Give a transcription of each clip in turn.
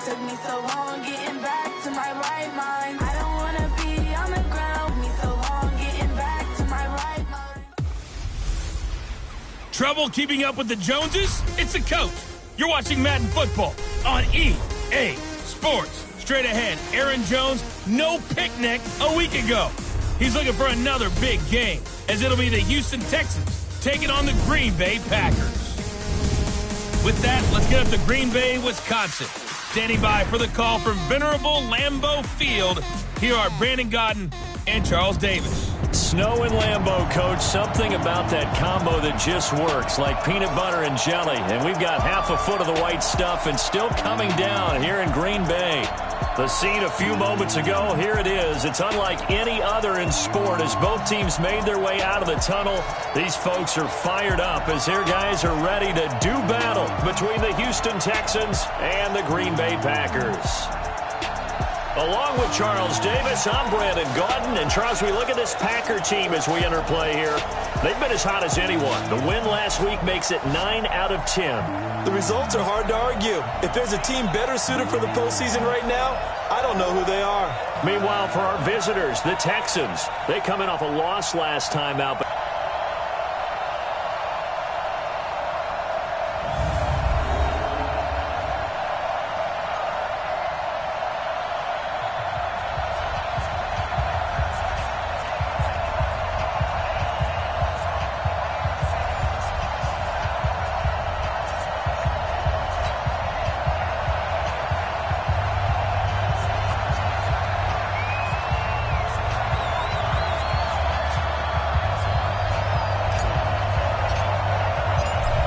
It took me so long getting back to my right mind. I don't wanna be on the ground. Me so long getting back to my right mind. Trouble keeping up with the Joneses? It's the coach. You're watching Madden Football on EA Sports. Straight ahead, Aaron Jones, no picnic a week ago. He's looking for another big game, as it'll be the Houston Texans taking on the Green Bay Packers. With that, let's get up to Green Bay, Wisconsin. Standing by for the call from venerable Lambeau Field, here are Brandon Godden and Charles Davis. Snow and Lambeau, Coach. Something about that combo that just works, like peanut butter and jelly. And we've got half a foot of the white stuff and still coming down here in Green Bay. The scene a few moments ago, here it is. It's unlike any other in sport as both teams made their way out of the tunnel. These folks are fired up as their guys are ready to do battle between the Houston Texans and the Green Bay Packers. Along with Charles Davis, I'm Brandon Gaudin. And Charles, we look at this Packer team as we enter play here. They've been as hot as anyone. The win last week makes it 9 out of 10. The results are hard to argue. If there's a team better suited for the postseason right now, I don't know who they are. Meanwhile, for our visitors, the Texans, they come in off a loss last time out.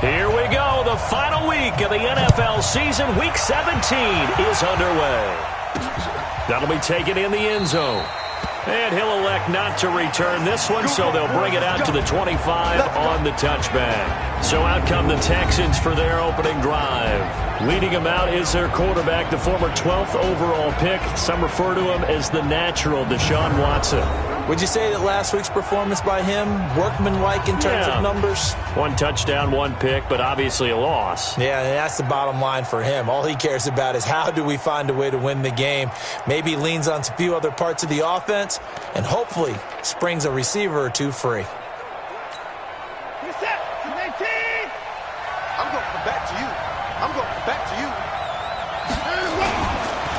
Here we go. The final week of the NFL season. Week 17 is underway. That'll be taken in the end zone. And he'll elect not to return this one, so they'll bring it out to the 25 on the touchback. So out come the Texans for their opening drive. Leading them out is their quarterback, the former 12th overall pick. Some refer to him as the natural Deshaun Watson. Would you say that last week's performance by him, workmanlike in terms of numbers? One touchdown, one pick, but obviously a loss. Yeah, that's the bottom line for him. All he cares about is how do we find a way to win the game. Maybe leans on a few other parts of the offense, and hopefully springs a receiver or two free.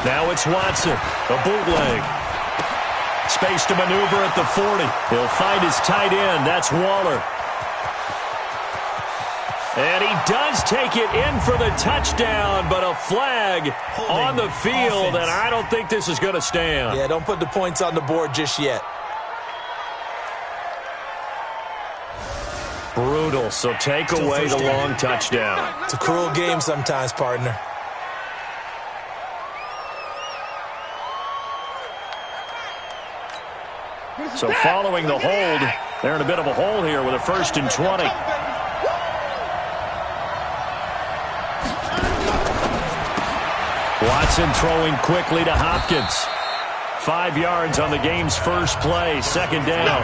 Now it's Watson, a bootleg. Space to maneuver at the 40. He'll find his tight end. That's Waller. And he does take it in for the touchdown, but a flag on the field, and I don't think this is going to stand. Yeah, don't put the points on the board just yet. Brutal, so take away the long touchdown. It's a cruel game sometimes, partner. So following the hold, they're in a bit of a hole here with a 1st and 20. Watson throwing quickly to Hopkins. 5 yards on the game's first play, 2nd down.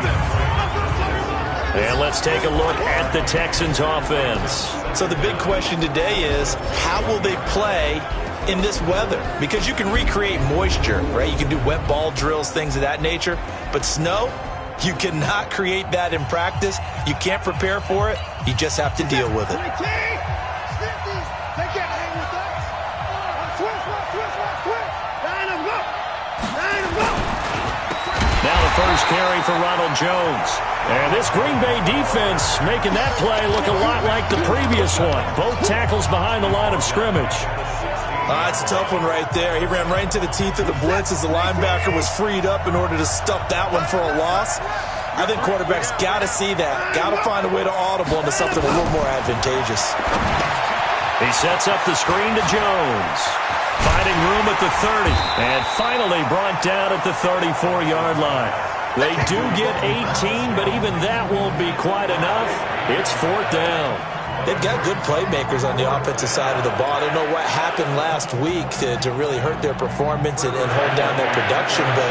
And let's take a look at the Texans offense. So the big question today is, how will they play in this weather? Because you can recreate moisture, right? You can do wet ball drills, things of that nature. But snow, you cannot create that in practice. You can't prepare for it. You just have to deal with it. Now the first carry for Ronald Jones. And this Green Bay defense making that play look a lot like the previous one. Both tackles behind the line of scrimmage. It's a tough one right there. He ran right into the teeth of the blitz as the linebacker was freed up in order to stuff that one for a loss. I think quarterbacks got to see that. Got to find a way to audible into something a little more advantageous. He sets up the screen to Jones. Finding room at the 30. And finally brought down at the 34-yard line. They do get 18, but even that won't be quite enough. It's 4th down. They've got good playmakers on the offensive side of the ball. I don't know what happened last week to really hurt their performance and hold down their production, but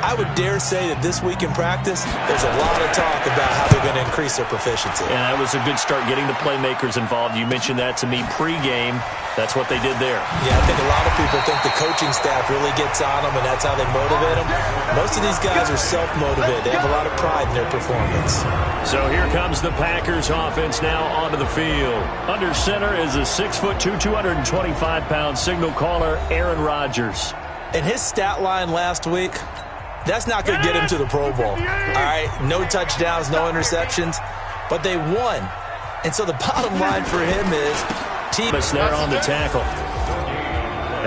I would dare say that this week in practice, there's a lot of talk about how they're going to increase their proficiency. And that was a good start getting the playmakers involved. You mentioned that to me pregame. That's what they did there. Yeah, I think a lot of people think the coaching staff really gets on them, and that's how they motivate them. Most of these guys are self-motivated. They have a lot of pride in their performance. So here comes the Packers offense now onto the field. Under center is a 6'2", 225-pound signal caller, Aaron Rodgers. And his stat line last week, that's not going to get him to the Pro Bowl. All right, no touchdowns, no interceptions, but they won. And so the bottom line for him is there on the tackle.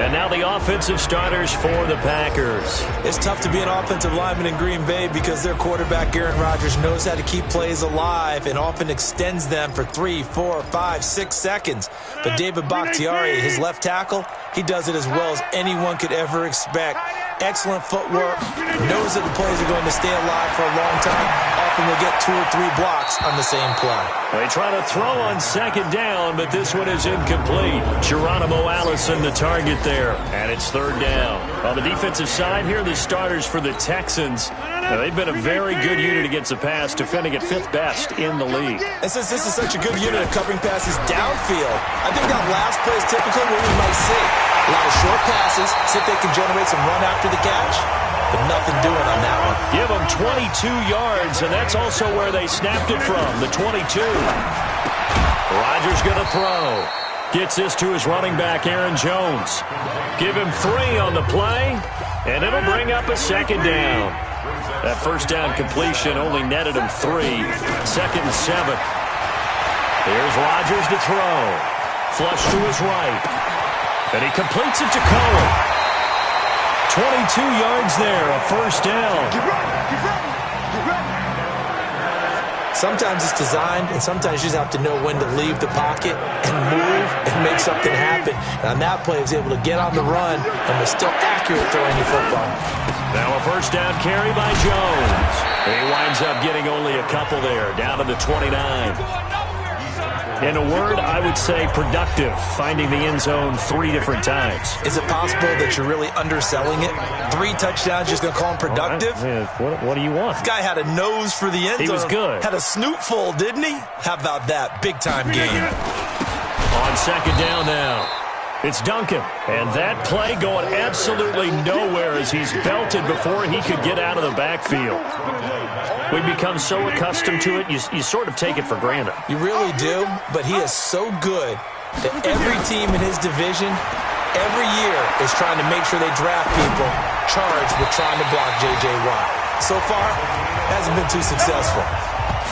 And now the offensive starters for the Packers. It's tough to be an offensive lineman in Green Bay because their quarterback, Aaron Rodgers, knows how to keep plays alive and often extends them for 3, 4, 5, 6 seconds. But David Bakhtiari, his left tackle, he does it as well as anyone could ever expect. Excellent footwork, knows that the plays are going to stay alive for a long time. Often will get 2 or 3 blocks on the same play. They try to throw on second down, but this one is incomplete. Geronimo Allison the target there, and it's third down. On the defensive side here, the starters for the Texans. Now, they've been a very good unit against the pass, defending at 5th best in the league. And since this is such a good unit of covering passes downfield, I think that last play is typically what we might see. A lot of short passes, see if they can generate some run after the catch, but nothing doing on that one. Give them 22 yards, and that's also where they snapped it from, the 22. Rodgers going to throw. Gets this to his running back, Aaron Jones. Give him 3 on the play, and it'll bring up a second down. That first down completion only netted him 3. 2nd and 7. Here's Rodgers to throw. Flush to his right. And he completes it to Cohen. 22 yards there, a first down. Sometimes it's designed, and sometimes you just have to know when to leave the pocket and move and make something happen. And on that play, he was able to get on the run and was still accurate throwing the football. Now a first down carry by Jones. He winds up getting only a couple there, down to the 29. In a word, I would say productive, finding the end zone 3 different times. Is it possible that you're really underselling it? 3 touchdowns, just going to call him productive? What do you want? This guy had a nose for the end zone. He was good. Had a snoot full, didn't he? How about that? Big-time game. On second down now. It's Duncan, and that play going absolutely nowhere as he's belted before he could get out of the backfield. We become so accustomed to it, you sort of take it for granted. You really do, but he is so good that every team in his division, every year, is trying to make sure they draft people charged with trying to block J.J. Watt. So far, hasn't been too successful.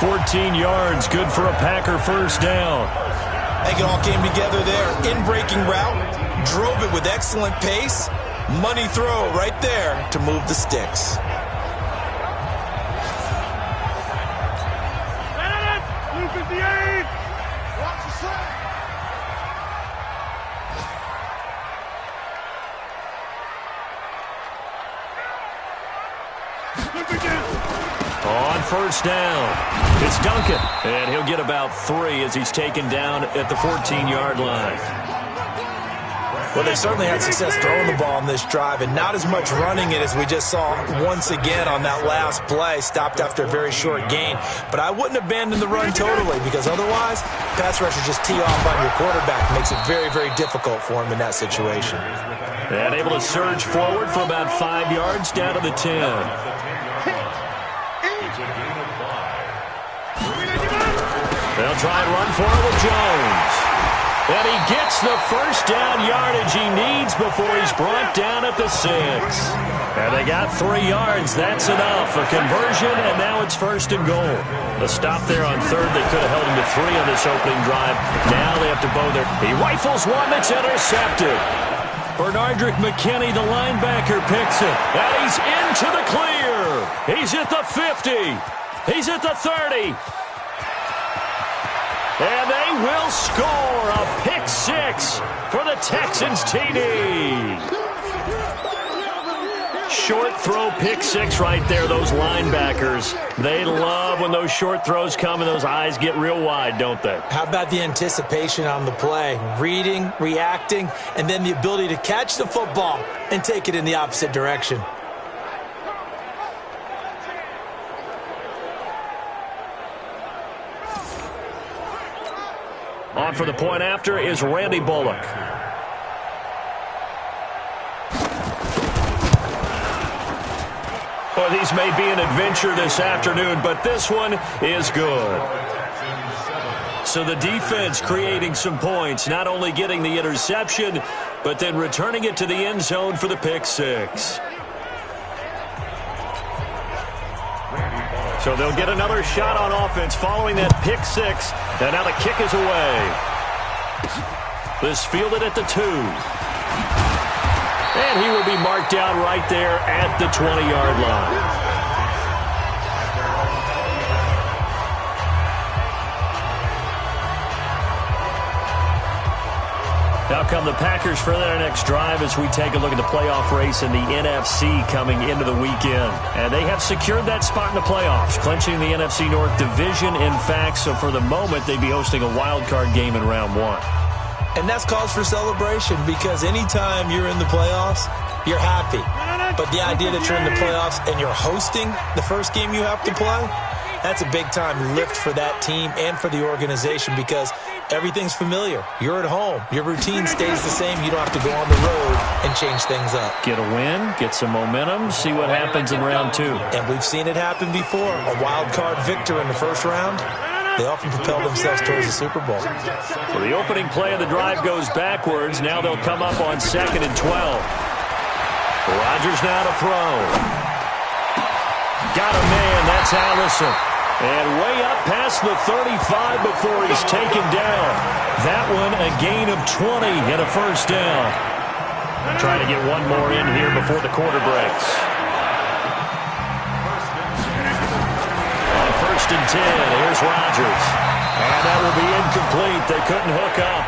14 yards, good for a Packer first down. I think it all came together there. In-breaking route, drove it with excellent pace. Money throw right there to move the sticks. On first down, it's Duncan, and he'll get about 3 as he's taken down at the 14-yard line. Well, they certainly had success throwing the ball on this drive, and not as much running it as we just saw once again on that last play. Stopped after a very short gain. But I wouldn't abandon the run totally, because otherwise, pass rushers just tee off on your quarterback. Makes it very, very difficult for him in that situation. And able to surge forward for about 5 yards down to the 10. They'll try and run for it with Jones. And he gets the first down yardage he needs before he's brought down at the 6. And they got 3 yards. That's enough. A conversion, and now it's first and goal. A stop there on third. They could have held him to 3 on this opening drive. Now they have to bow there. He rifles one that's intercepted. Bernardrick McKinney, the linebacker, picks it. And he's into the clear. He's at the 50. He's at the 30. And they will score a pick 6 for the Texans TD. Short throw pick 6 right there. Those linebackers, they love when those short throws come and those eyes get real wide, don't they? How about the anticipation on the play? Reading, reacting, and then the ability to catch the football and take it in the opposite direction. On for the point after is Randy Bullock. Well, these may be an adventure this afternoon, but this one is good. So the defense creating some points, not only getting the interception, but then returning it to the end zone for the pick six. So they'll get another shot on offense following that pick six. And now the kick is away. This fielded at the 2. And he will be marked down right there at the 20-yard line. Now come the Packers for their next drive as we take a look at the playoff race in the NFC coming into the weekend. And they have secured that spot in the playoffs, clinching the NFC North division, in fact. So for the moment, they'd be hosting a wild card game in round 1. And that's cause for celebration because anytime you're in the playoffs, you're happy. But the idea that you're in the playoffs and you're hosting the first game you have to play, that's a big-time lift for that team and for the organization because everything's familiar. You're at home. Your routine stays the same. You don't have to go on the road and change things up. Get a win, get some momentum, see what happens in round 2. And we've seen it happen before. A wild card victor in the first round, they often propel themselves towards the Super Bowl. So the opening play of the drive goes backwards. Now they'll come up on 2nd and 12. Rodgers now to throw. Got a man. That's Allison. And way up past the 35 before he's taken down. That one a gain of 20 and a first down. Trying to get one more in here before the quarter breaks. On 1st and 10, here's Rodgers. And that will be incomplete. They couldn't hook up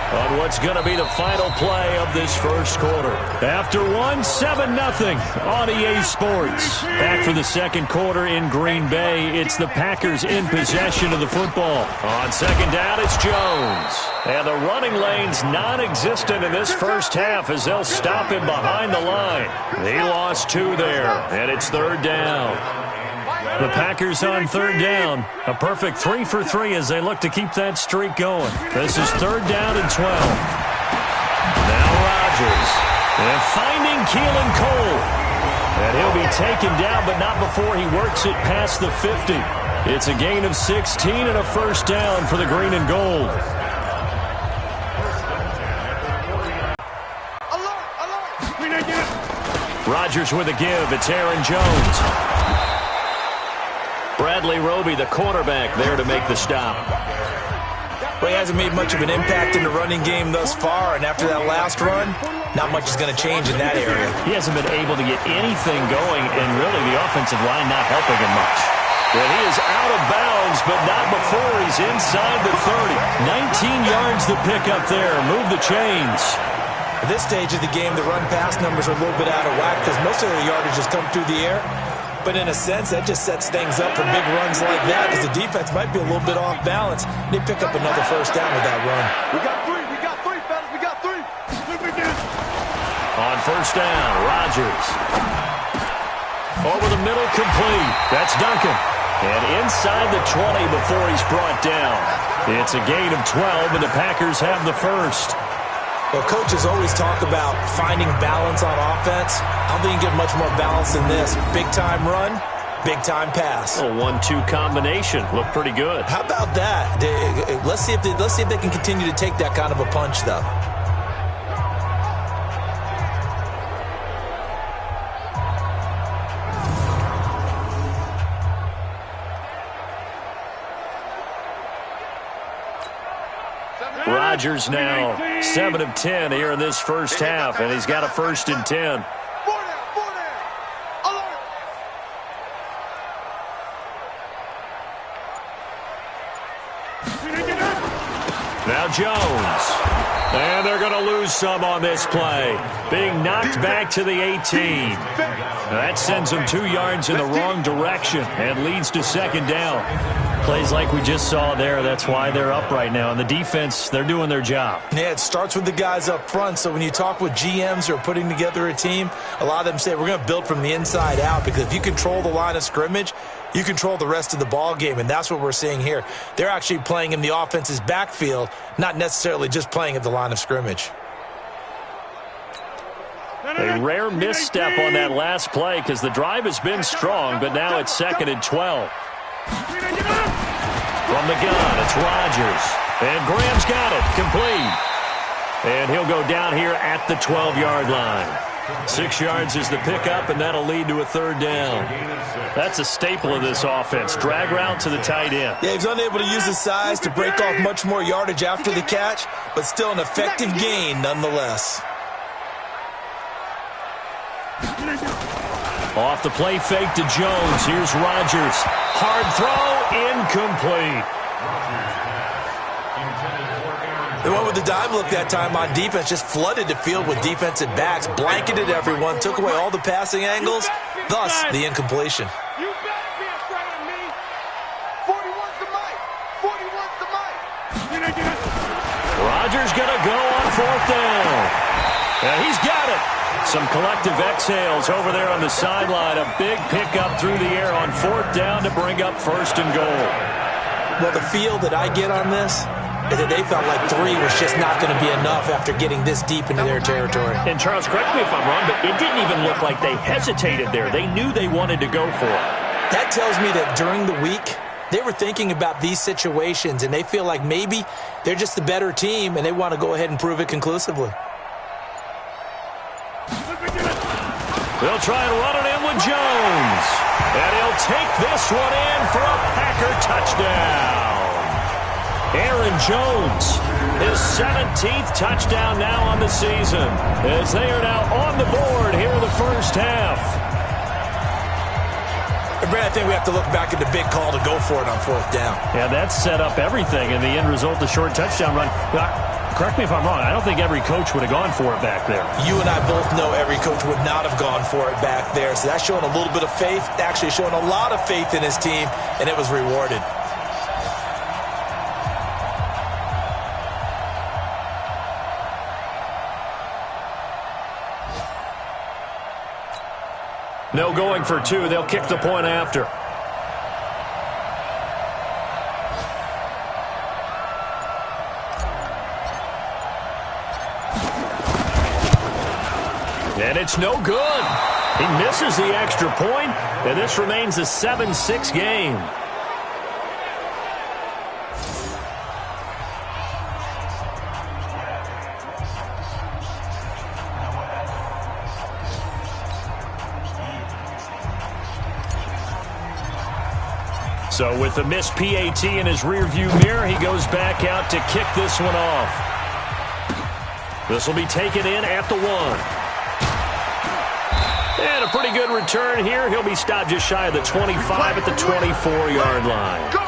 on what's going to be the final play of this first quarter. After 7-0 on EA Sports. Back for the second quarter in Green Bay. It's the Packers in possession of the football. On 2nd down, it's Jones. And the running lane's non-existent in this first half as they'll stop him behind the line. He lost 2 there, and it's 3rd down. The Packers on 3rd down. A perfect 3 for 3 as they look to keep that streak going. This is 3rd down and 12. Now Rodgers. And finding Keelan Cole. And he'll be taken down, but not before he works it past the 50. It's a gain of 16 and a first down for the green and gold. Rodgers with a give. It's Aaron Jones. Bradley Roby, the quarterback, there to make the stop. Well, he hasn't made much of an impact in the running game thus far, and after that last run, not much is going to change in that area. He hasn't been able to get anything going, and really the offensive line not helping him much. Well, he is out of bounds, but not before he's inside the 30. 19 yards to pick up there. Move the chains. At this stage of the game, the run-pass numbers are a little bit out of whack because most of the yardage has come through the air. But in a sense, that just sets things up for big runs like that because the defense might be a little bit off balance. They pick up another first down with that run. We got 3, fellas, we got 3. On 1st down, Rodgers. Over the middle, complete. That's Duncan. And inside the 20 before he's brought down. It's a gain of 12, and the Packers have the first. Well, coaches always talk about finding balance on offense. I don't think you can get much more balance than this. Big-time run, big-time pass. A 1-2 combination. Looked pretty good. How about that? Let's see if they can continue to take that kind of a punch, though. Rodgers now 7 of 10 here in this first half, and he's got a 1st and 10. Now Jones. And they're going to lose some on this play. Being knocked back to the 18. That sends them 2 yards in the wrong direction and leads to 2nd down. Plays like we just saw there. That's why they're up right now. And the defense, they're doing their job. Yeah, it starts with the guys up front. So when you talk with GMs who are putting together a team, a lot of them say we're going to build from the inside out, because if you control the line of scrimmage, you control the rest of the ball game, and that's what we're seeing here. They're actually playing in the offense's backfield, not necessarily just playing at the line of scrimmage. A rare misstep on that last play because the drive has been strong, but now it's 2nd and 12. From the gun, it's Rodgers. And Graham's got it, complete. And he'll go down here at the 12-yard line. 6 yards is the pickup, and that'll lead to a 3rd down. That's a staple of this offense. Drag route to the tight end. Yeah, he's unable to use his size to break off much more yardage after the catch, but still an effective gain nonetheless. Off the play fake to Jones. Here's Rodgers. Hard throw, incomplete. They went with the dime look that time on defense, just flooded the field with defensive backs, blanketed everyone, took away all the passing angles, thus the incompletion. You better be afraid of me. 41's the mic. 41's the mic. Rodgers going to go on 4th down. And he's got it. Some collective exhales over there on the sideline. A big pickup through the air on 4th down to bring up 1st and goal. Well, the feel that I get on this is that they felt like 3 was just not going to be enough after getting this deep into their territory. And Charles, correct me if I'm wrong, but it didn't even look like they hesitated there. They knew they wanted to go for it. That tells me that during the week, they were thinking about these situations, and they feel like maybe they're just the better team, and they want to go ahead and prove it conclusively. They'll try and run it in with Jones. And he'll take this one in for a Packer touchdown. Aaron Jones, his 17th touchdown now on the season, as they are now on the board here in the first half. And Brad, I think we have to look back at the big call to go for it on 4th down. Yeah, that set up everything, and the end result, the short touchdown run. Correct me if I'm wrong, I don't think every coach would have gone for it back there. You and I both know every coach would not have gone for it back there, so that's showing a little bit of faith, actually showing a lot of faith in his team, and it was rewarded. No going for 2. They'll kick the point after. And it's no good. He misses the extra point, and this remains a 7-6 game. So with the missed PAT in his rearview mirror, he goes back out to kick this one off. This will be taken in at the 1. And a pretty good return here. He'll be stopped just shy of the 25 at the 24-yard line.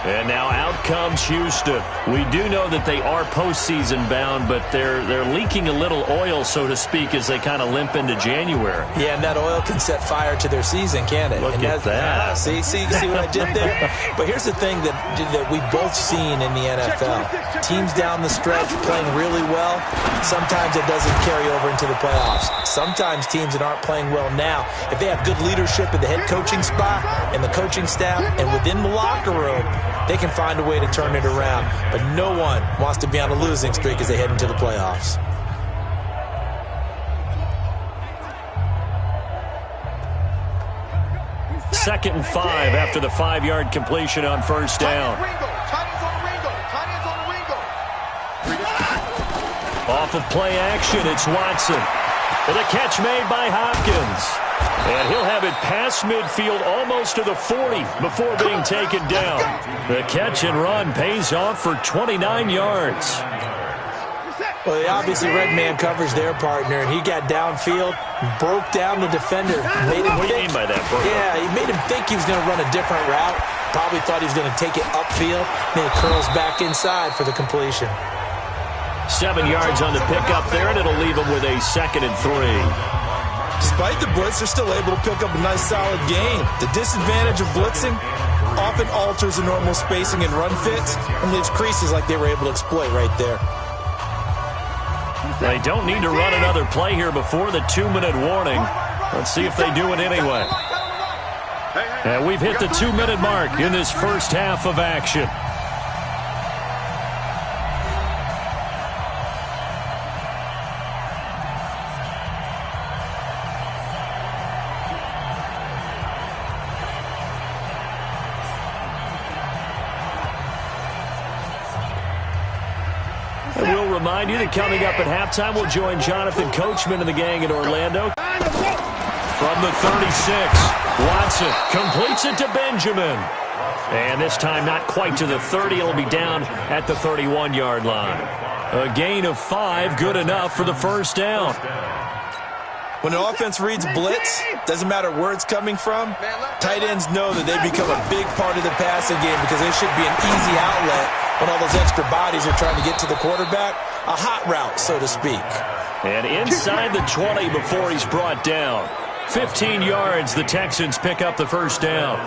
And now out comes Houston. We do know that they are postseason bound, but they're leaking a little oil, so to speak, as they kind of limp into January. Yeah, and that oil can set fire to their season, can't it? Look at that. See what I did there? But here's the thing that we've both seen in the NFL. Teams down the stretch playing really well, sometimes it doesn't carry over into the playoffs. Sometimes teams that aren't playing well now, if they have good leadership in the head coaching spot and the coaching staff and within the locker room, they can find a way to turn it around. But no one wants to be on a losing streak as they head into the playoffs. Second and 5 after the 5-yard completion on 1st down. Off of play action, it's Watson. With a catch made by Hopkins. And he'll have it past midfield almost to the 40 before being taken down. The catch and run pays off for 29 yards. Well, they obviously red man covers their partner, and he got downfield, broke down the defender. Made him what do you mean by that, bro? Yeah, he made him think he was going to run a different route. Probably thought he was going to take it upfield. Then he curls back inside for the completion. 7 yards on the pickup there, and it'll leave him with a 2nd and 3. Despite the blitz, they're still able to pick up a nice solid gain. The disadvantage of blitzing often alters the normal spacing and run fits and leaves creases like they were able to exploit right there. They don't need to run another play here before the 2-minute warning. Let's see if they do it anyway. And we've hit the 2-minute mark in this first half of action. And we'll remind you that coming up at halftime, we'll join Jonathan Coachman and the gang in Orlando. From the 36, Watson completes it to Benjamin. And this time not quite to the 30. It'll be down at the 31-yard line. A gain of 5, good enough for the first down. When an offense reads blitz, doesn't matter where it's coming from, tight ends know that they become a big part of the passing game because they should be an easy outlet when all those extra bodies are trying to get to the quarterback. A hot route, so to speak. And inside the 20 before he's brought down. 15 yards, the Texans pick up the first down.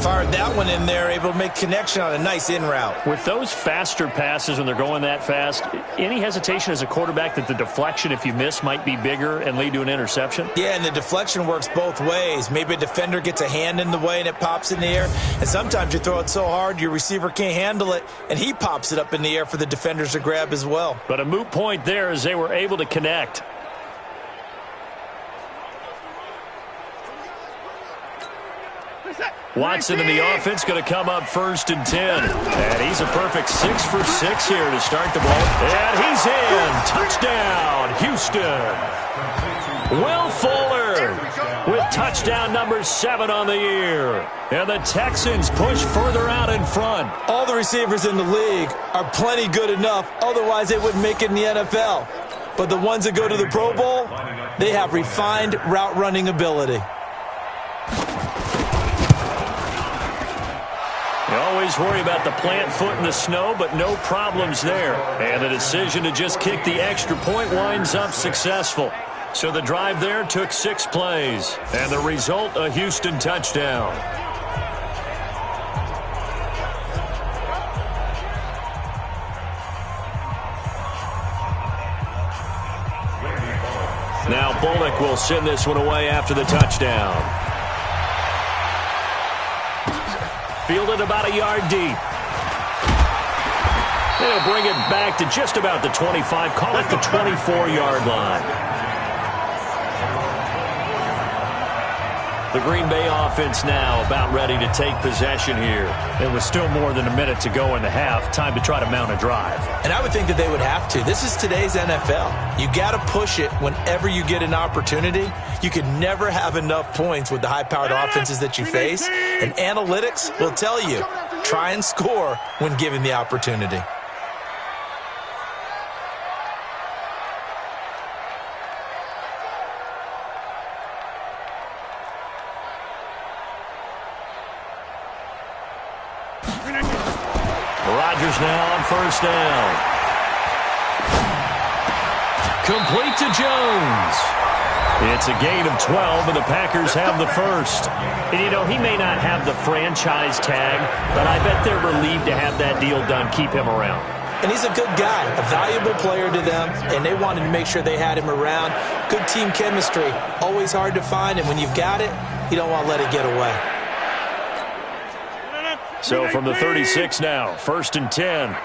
Fired that one in there, able to make connection on a nice in route. With those faster passes when they're going that fast, any hesitation as a quarterback that the deflection, if you miss, might be bigger and lead to an interception? Yeah, and the deflection works both ways. Maybe a defender gets a hand in the way and it pops in the air. And sometimes you throw it so hard your receiver can't handle it, and he pops it up in the air for the defenders to grab as well. But a moot point there as they were able to connect. Watson in the offense going to come up 1st and 10. And he's a perfect 6 for 6 here to start the ball. And he's in. Touchdown, Houston. Will Fuller with touchdown number 7 on the year. And the Texans push further out in front. All the receivers in the league are plenty good enough. Otherwise, they wouldn't make it in the NFL. But the ones that go to the Pro Bowl, they have refined route running ability. You always worry about the plant foot in the snow, but no problems there. And the decision to just kick the extra point winds up successful. So the drive there took 6 plays. And the result, a Houston touchdown. Now Bullock will send this one away after the touchdown. Fielded about a yard deep. They'll bring it back to just about the 25. Call it the 24-yard line. The Green Bay offense now about ready to take possession here. And with still more than a minute to go in the half, time to try to mount a drive. And I would think that they would have to. This is today's NFL. You got to push it whenever you get an opportunity. You can never have enough points with the high-powered offenses that you face. And analytics will tell you, try and score when given the opportunity. Rodgers now on 1st down. Complete to Jones. It's a gain of 12, and the Packers have the first. And, you know, he may not have the franchise tag, but I bet they're relieved to have that deal done, keep him around. And he's a good guy, a valuable player to them, and they wanted to make sure they had him around. Good team chemistry, always hard to find, and when you've got it, you don't want to let it get away. So from the 36 now, 1st and 10.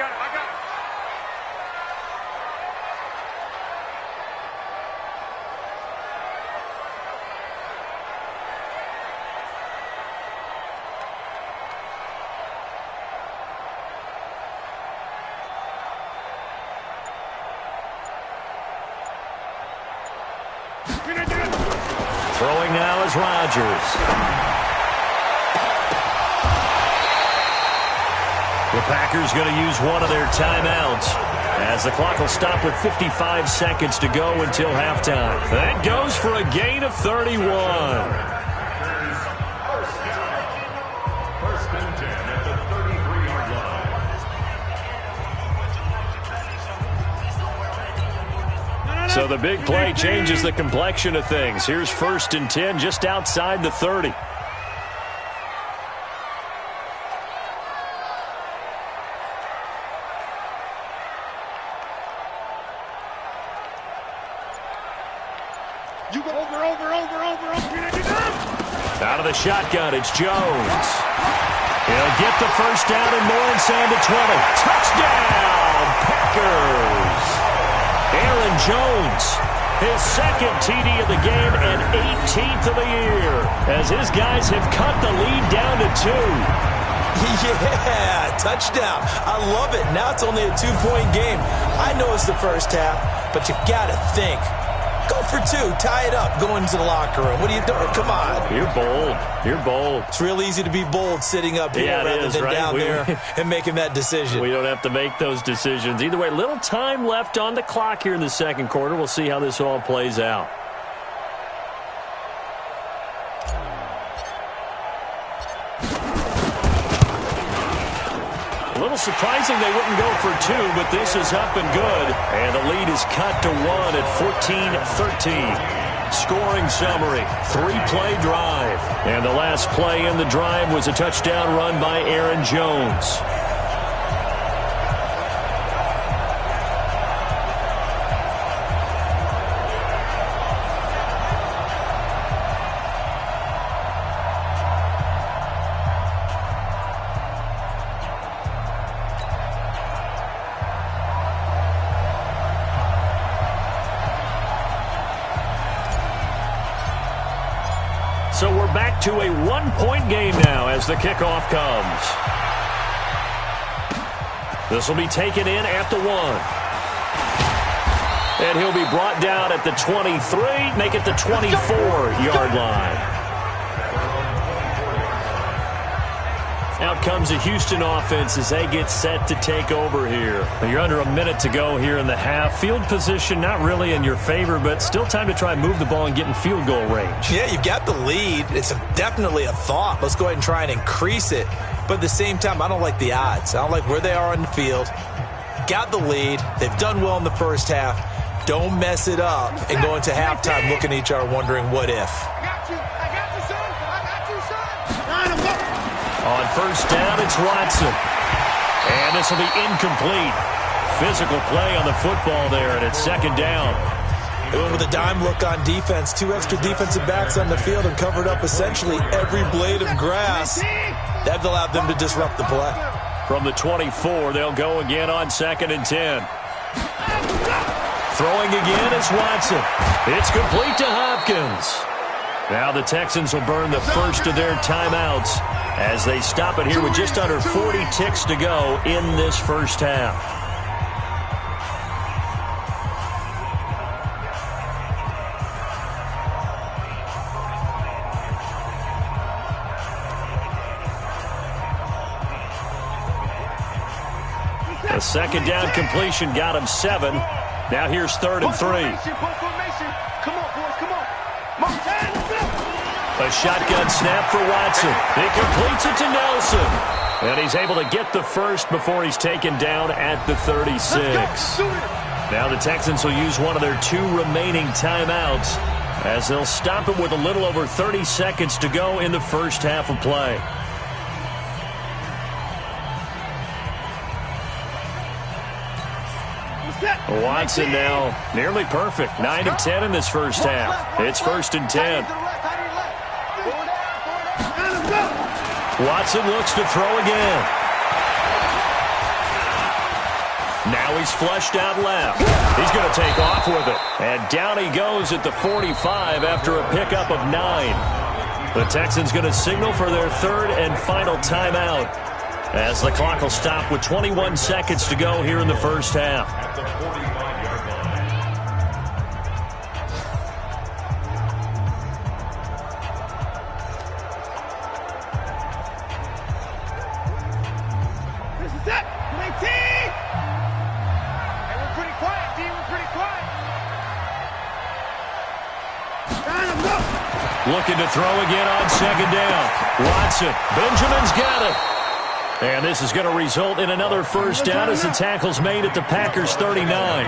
Throwing now is Rodgers. The Packers going to use one of their timeouts as the clock will stop with 55 seconds to go until halftime. That goes for a gain of 31. First and 10 at the 33-yard line. So the big play changes the complexion of things. Here's 1st and 10 just outside the 30. You go over. Out of the shotgun, it's Jones. He'll get the first down and more inside the 20. Touchdown, Packers. Aaron Jones, his 2nd TD of the game and 18th of the year, as his guys have cut the lead down to 2. Yeah, touchdown. I love it. Now it's only a 2-point game. I know it's the first half, but you got to think. Go for 2. Tie it up. Go into the locker room. What are you doing? Come on. You're bold. You're bold. It's real easy to be bold sitting up here rather than down there and making that decision. We don't have to make those decisions. Either way, little time left on the clock here in the 2nd quarter. We'll see how this all plays out. A little surprising they wouldn't go for 2, but this is up and good. And the lead is cut to 1 at 14-13. Scoring summary, 3-play drive. And the last play in the drive was a touchdown run by Aaron Jones. So we're back to a 1-point game now as the kickoff comes. This will be taken in at the 1. And he'll be brought down at the 23, make it the 24-yard line. Out comes the Houston offense as they get set to take over here. You're under a minute to go here in the half. Field position not really in your favor, but still time to try and move the ball and get in field goal range. Yeah, you've got the lead. It's definitely a thought. Let's go ahead and try and increase it. But at the same time, I don't like the odds. I don't like where they are on the field. Got the lead. They've done well in the first half. Don't mess it up and go into halftime looking at each other wondering what if. On 1st down, it's Watson. And this will be incomplete. Physical play on the football there, and it's 2nd down. With a dime look on defense, 2 extra defensive backs on the field and covered up essentially every blade of grass. That allowed them to disrupt the play. From the 24, they'll go again on 2nd and 10. Throwing again is Watson. It's complete to Hopkins. Now the Texans will burn the first of their timeouts as they stop it here with just under 40 ticks to go in this first half. A 2nd down completion got him 7. Now here's 3rd and 3. Come on, boys, come on. A shotgun snap for Watson. It completes it to Nelson. And he's able to get the first before he's taken down at the 36. Now the Texans will use one of their 2 remaining timeouts as they'll stop it with a little over 30 seconds to go in the first half of play. Watson now nearly perfect. 9 of 10 in this first half. It's 1st and 10. Watson looks to throw again. Now he's flushed out left. He's going to take off with it. And down he goes at the 45 after a pickup of 9. The Texans going to signal for their 3rd and final timeout as the clock will stop with 21 seconds to go here in the first half. Looking to throw again on 2nd down. Watson. Benjamin's got it. And this is going to result in another first down as the tackle's made at the Packers' 39.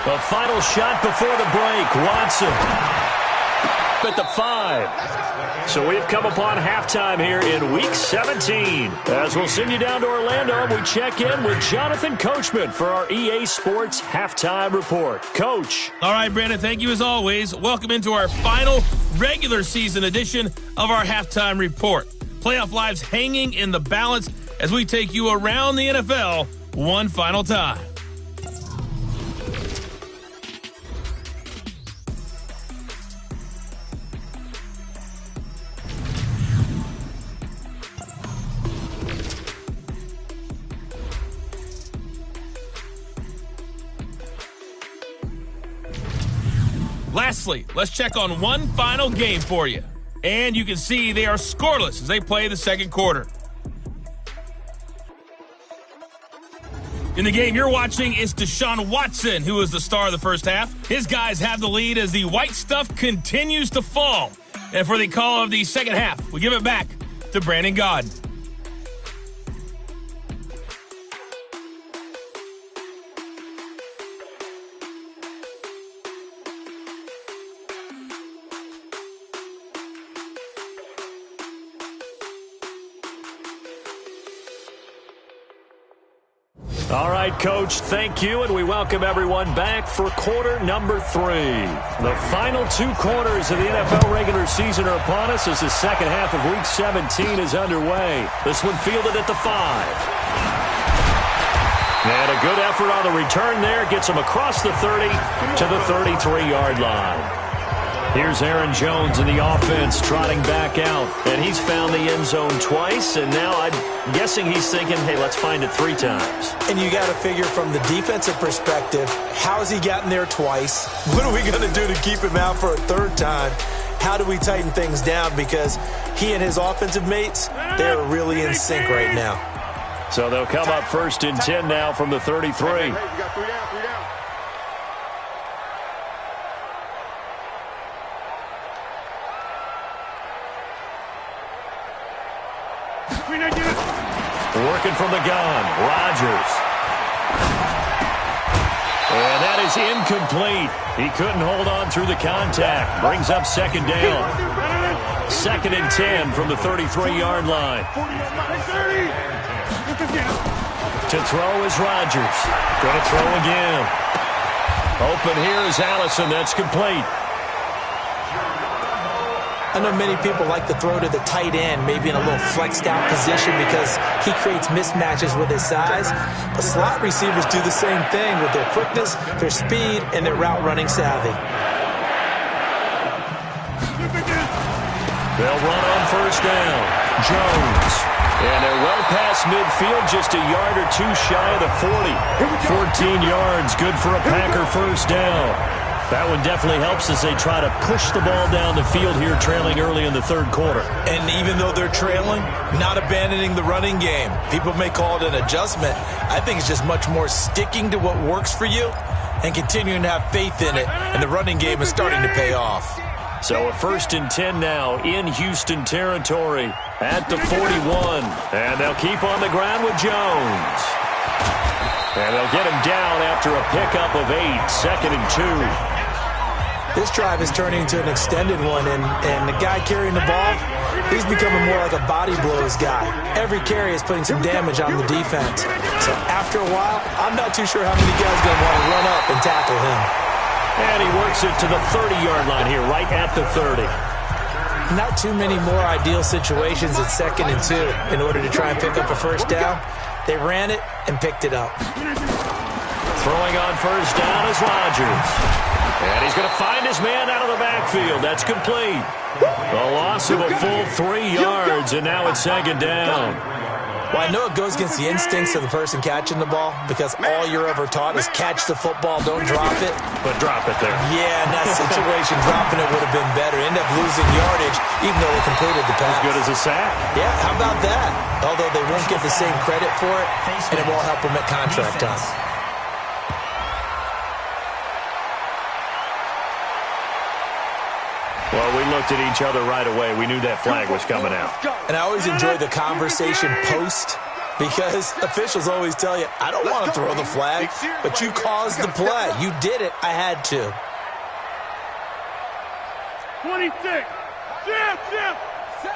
A final shot before the break. Watson at the 5. So we've come upon halftime here in Week 17. As we'll send you down to Orlando, we check in with Jonathan Coachman for our EA Sports Halftime Report. Coach. All right, Brandon, thank you as always. Welcome into our final regular season edition of our Halftime Report. Playoff lives hanging in the balance as we take you around the NFL one final time. Lastly, let's check on one final game for you. And you can see they are scoreless as they play the second quarter. In the game you're watching, it's Deshaun Watson, who is the star of the first half. His guys have the lead as the white stuff continues to fall. And for the call of the second half, we give it back to Brandon Gaudin. All right, Coach, thank you, and we welcome everyone back for quarter number 3. The final 2 quarters of the NFL regular season are upon us as the second half of Week 17 is underway. This one fielded at the 5. And a good effort on the return there gets him across the 30 to the 33-yard line. Here's Aaron Jones in the offense trotting back out. And he's found the end zone twice, and now I'm guessing he's thinking, hey, let's find it 3 times. And you got to figure from the defensive perspective, how has he gotten there twice? What are we going to do to keep him out for a 3rd time? How do we tighten things down? Because he and his offensive mates, they're really in sync right now. So they'll come up 1st and 10 now from the 33. Hey, you got 3 down, 3 down. Working from the gun, Rodgers. And that is incomplete. He couldn't hold on through the contact. Brings up 2nd down. 2nd and 10 from the 33-yard line. To throw is Rodgers. Going to throw again. Open here is Allison. That's complete. I know many people like to throw to the tight end, maybe in a little flexed out position because he creates mismatches with his size. But slot receivers do the same thing with their quickness, their speed, and their route running savvy. They'll run on 1st down. Jones. And they're well past midfield, just a yard or 2 shy of the 40. 14 yards, good for a Packer 1st down. That one definitely helps as they try to push the ball down the field here, trailing early in the 3rd quarter. And even though they're trailing, not abandoning the running game. People may call it an adjustment. I think it's just much more sticking to what works for you and continuing to have faith in it. And the running game is starting to pay off. So a 1st and 10 now in Houston territory at the 41. And they'll keep on the ground with Jones. And they'll get him down after a pickup of 8, 2nd and 2. This drive is turning into an extended one, and the guy carrying the ball, he's becoming more like a body blows guy. Every carry is putting some damage on the defense. So after a while, I'm not too sure how many guys are going to want to run up and tackle him. And he works it to the 30-yard line here, right at the 30. Not too many more ideal situations at 2nd and 2 in order to try and pick up a 1st down. They ran it and picked it up. Throwing on 1st down is Rodgers. And he's going to find his man out of the backfield. That's complete. A loss of a full 3 yards, and now it's 2nd down. Well, I know it goes against the instincts of the person catching the ball because all you're ever taught is catch the football, don't drop it. But drop it there. Yeah, in that situation, dropping it would have been better. End up losing yardage, even though they completed the pass. As good as a sack. Yeah, how about that? Although they won't get the same credit for it, and it won't help them at contract time. Well, we looked at each other right away. We knew that flag was coming out. And I always enjoy the conversation post Because officials always tell you, I don't want to throw the flag, but you caused the play. You did it. I had to. 26. Jim. 7.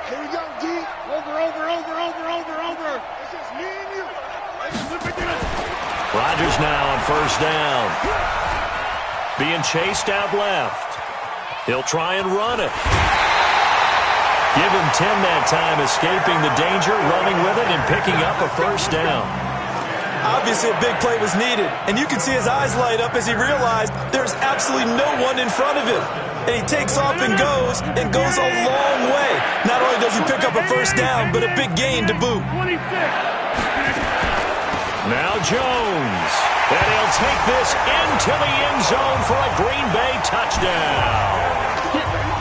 Here we go, D. Over. It's just me and you. Rodgers now on first down. Being chased out left. He'll try and run it. Give him 10 that time, escaping the danger, running with it, and picking up a first down. Obviously, a big play was needed, and you can see his eyes light up as he realized there's absolutely no one in front of him. And he takes off and goes a long way. Not only does he pick up a first down, but a big gain to boot. Now Jones. And he'll take this into the end zone for a Green Bay touchdown.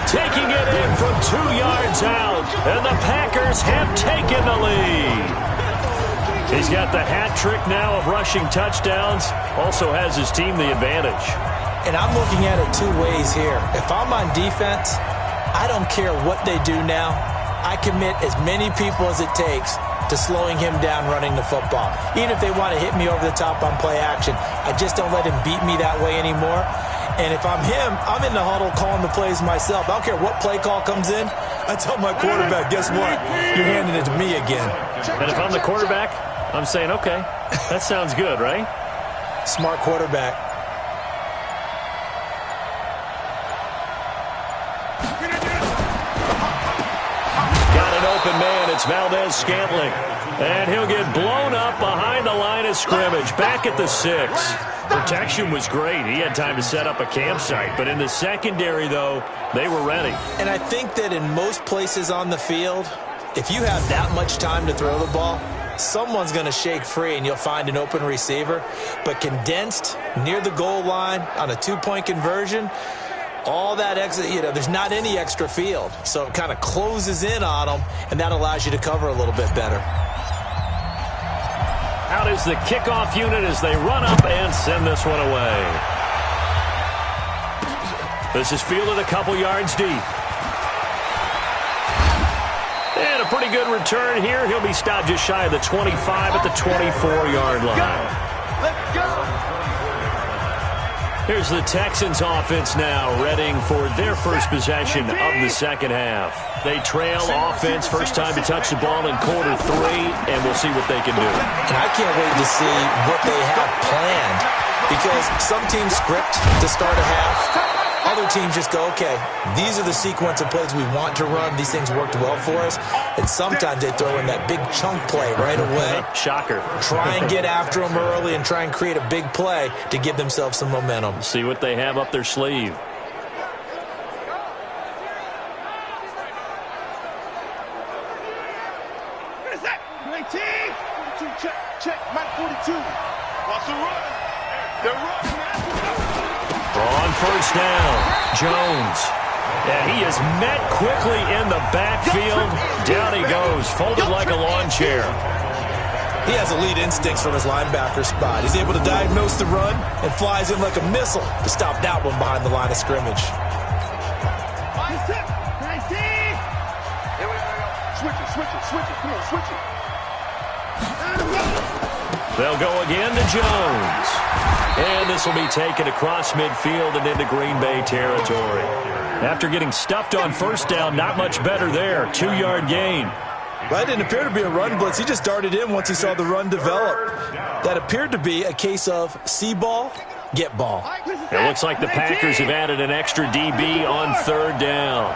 Taking it in from 2 yards out, and the Packers have taken the lead. He's got the hat trick now of rushing touchdowns. Also has his team the advantage. And I'm looking at it 2 ways here. If I'm on defense, I don't care what they do now. I commit as many people as it takes to slowing him down running the football. Even if they want to hit me over the top on play action, I just don't let him beat me that way anymore. And if I'm him, I'm in the huddle calling the plays myself. I don't care what play call comes in. I tell my quarterback, guess what? You're handing it to me again. And if I'm the quarterback, I'm saying, okay, that sounds good, right? Smart quarterback. Got an open man. It's Valdez-Scantling. And he'll get blown up behind the line of scrimmage. Back at the 6. Protection was great. He had time to set up a campsite. But in the secondary, though, they were ready. And I think that in most places on the field, if you have that much time to throw the ball, someone's going to shake free and you'll find an open receiver. But condensed near the goal line on a 2-point conversion, all that extra, there's not any extra field. So it kind of closes in on them, and that allows you to cover a little bit better. Out is the kickoff unit as they run up and send this one away. This is fielded a couple yards deep. And a pretty good return here. He'll be stopped just shy of the 25 at the 24-yard line. Let's go. Here's the Texans offense now, readying for their first possession of the second half. They trail offense, first time to touch the ball in quarter 3, and we'll see what they can do. And I can't wait to see what they have planned, because some teams script to start a half. Other teams just go, okay, these are the sequence of plays we want to run. These things worked well for us. And sometimes they throw in that big chunk play right away. Shocker. Try and get after them early and try and create a big play to give themselves some momentum. See what they have up their sleeve. What is that? 19. 42, check. Mike 42. Watch the run. They're running. On first down, Jones. And he is met quickly in the backfield. Down he goes, folded like a lawn chair. He has elite instincts from his linebacker spot. He's able to diagnose the run and flies in like a missile to stop that one behind the line of scrimmage. Switch it. Come on, switch it. They'll go again to Jones. And this will be taken across midfield and into Green Bay territory. After getting stuffed on first down, not much better there. 2-yard gain. That didn't appear to be a run blitz. He just darted in once he saw the run develop. That appeared to be a case of see ball, get ball. It looks like the Packers have added an extra DB on third down.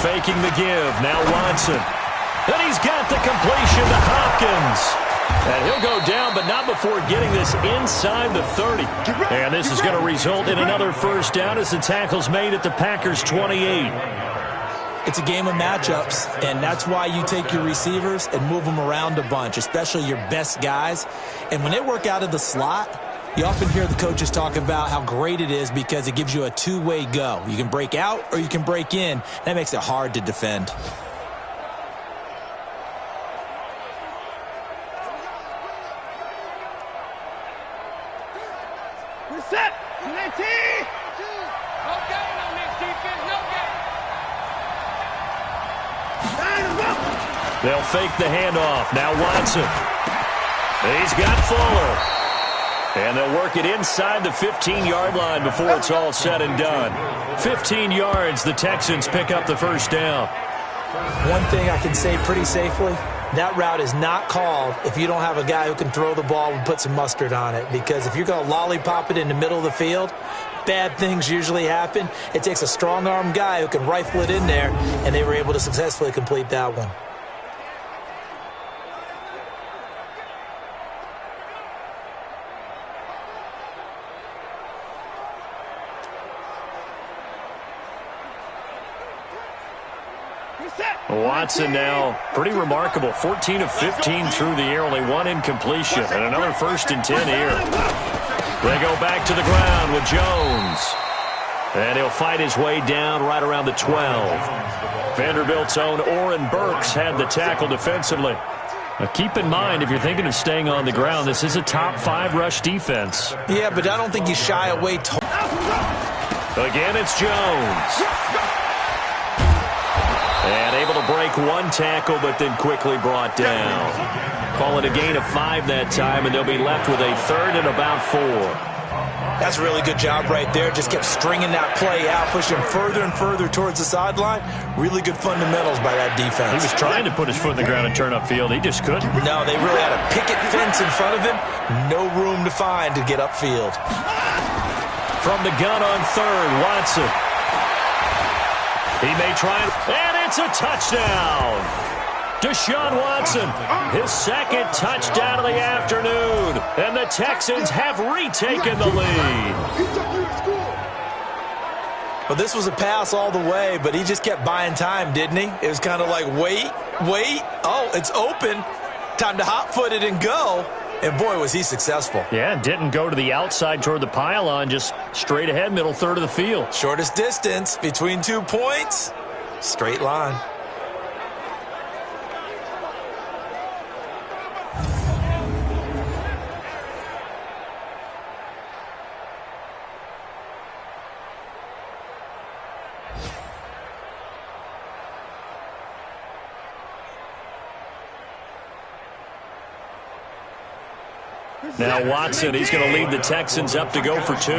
Faking the give. Now Watson. And he's got the completion to Hopkins. And he'll go down, but not before getting this inside the 30. And this is going to result in another first down as the tackle's made at the Packers' 28. It's a game of matchups, and that's why you take your receivers and move them around a bunch, especially your best guys. And when they work out of the slot, you often hear the coaches talk about how great it is because it gives you a two-way go. You can break out or you can break in. That makes it hard to defend. Set. 19. No gain on this defense. No gain. They'll fake the handoff. Now Watson. He's got Fuller. And they'll work it inside the 15-yard line before it's all said and done. 15 yards, the Texans pick up the first down. One thing I can say pretty safely, that route is not called if you don't have a guy who can throw the ball and put some mustard on it. Because if you're going to lollipop it in the middle of the field, bad things usually happen. It takes a strong-arm guy who can rifle it in there, and they were able to successfully complete that one. Watson now, pretty remarkable. 14 of 15 through the air, only one incompletion. And another 1st and 10 here. They go back to the ground with Jones. And he'll fight his way down right around the 12. Vanderbilt's own Oren Burks had the tackle defensively. Now keep in mind, if you're thinking of staying on the ground, this is a top 5 rush defense. Yeah, but I don't think you shy away. Again, it's Jones. And able to break one tackle, but then quickly brought down. Call it a gain of 5 that time, and they'll be left with a 3rd and about 4. That's a really good job right there. Just kept stringing that play out, pushing further and further towards the sideline. Really good fundamentals by that defense. He was trying to put his foot in the ground and turn upfield. He just couldn't. No, they really had a picket fence in front of him. No room to find to get upfield. From the gun on 3rd, Watson. He may try and it's a touchdown. Deshaun Watson, his 2nd touchdown of the afternoon. And the Texans have retaken the lead. Well, this was a pass all the way, but he just kept buying time, didn't he? It was kind of like, wait. Oh, it's open. Time to hot-foot it and go. And, boy, was he successful. Yeah, didn't go to the outside toward the pylon, just straight ahead, middle 3rd of the field. Shortest distance between 2 points. Straight line. Now Watson, he's going to lead the Texans up to go for 2.